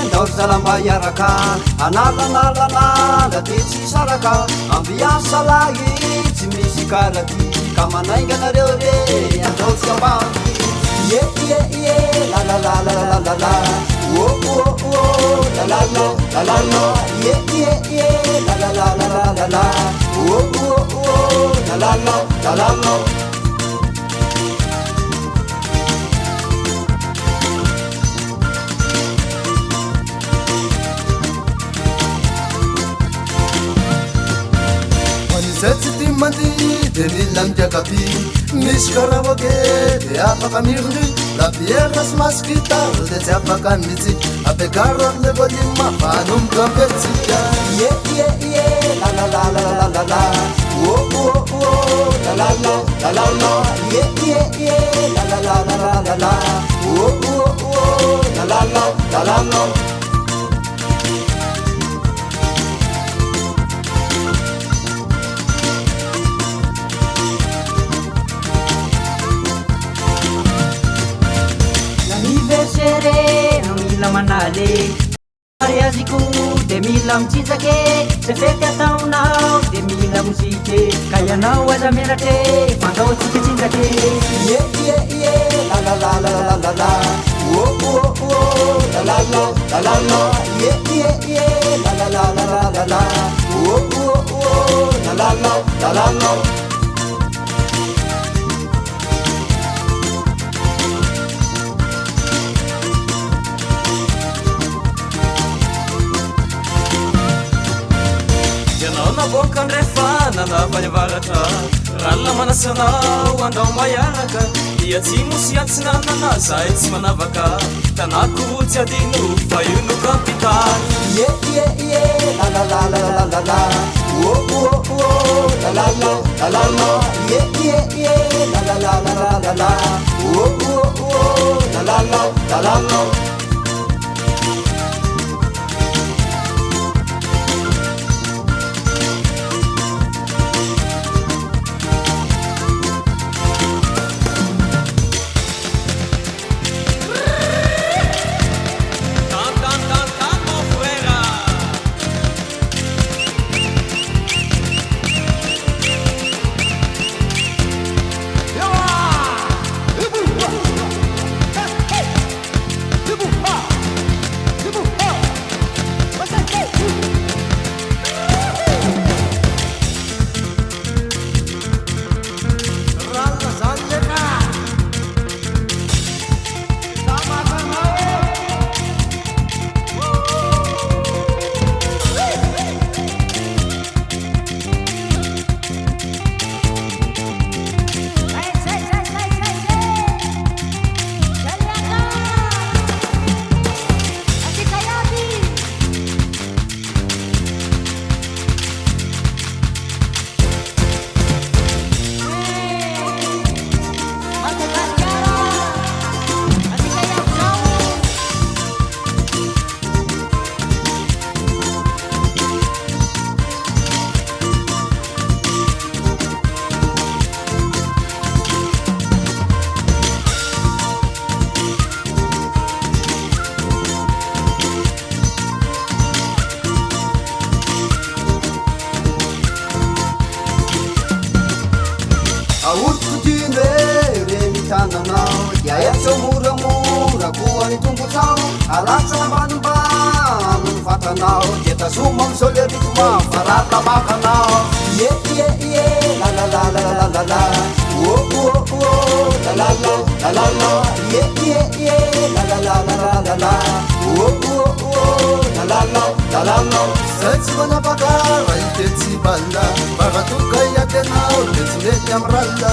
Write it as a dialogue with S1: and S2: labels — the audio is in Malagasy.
S1: ndaorzalamba iaraka analanalana la de tsy saraka ambiasa lahy tsy misy karaky ka manainganareo re andaotsambany ie ie ie la la la la la la la oh oh oh la la la la la la ie ie ie la la la la la la la oh oh oh la la la la la la
S2: Setsy timandi de milamdiakapi mishkarawake de apakamiri la pierna smaskita de tsapakamitsi apekaror le vodima panum kampetsika
S1: ye ye ye la la la la la la la oh oh oh la la la la la la ye ye ye la la la la la la la oh oh oh la la la la la la
S3: mila manale mariaziku de mila mtsitsake se fety ataonao de mila mozike ka ianao aza merate fantao tsikatsitsake
S1: ye ye ye la la la la la la la oh oh oh la la la la la la ye ye ye la la la la la la la oh oh oh la la la la la la
S4: boka ndrefa nanavalivaratra ralla manasanao andao maiaraka dia tsy mosy antsinanana zahay tsy manavaka tanako tsy adino fa io no kapitaly
S1: ye ye ye la la la la la la la oh oh oh la la la la la la ye ye ye la la la la la la la oh oh oh la la la la la la Yaetso mura-mura kuani tumbutsao alatsa manumba fatanao jeta suma msole ritma farata bakanao ye ye ye la la la la la la la oh oh oh la la la la la la ye ye ye la la la la la la la oh oh oh la la la la la la
S2: Setsy manapakara itetsi balla bagatuka yatenao tetsi mety amralla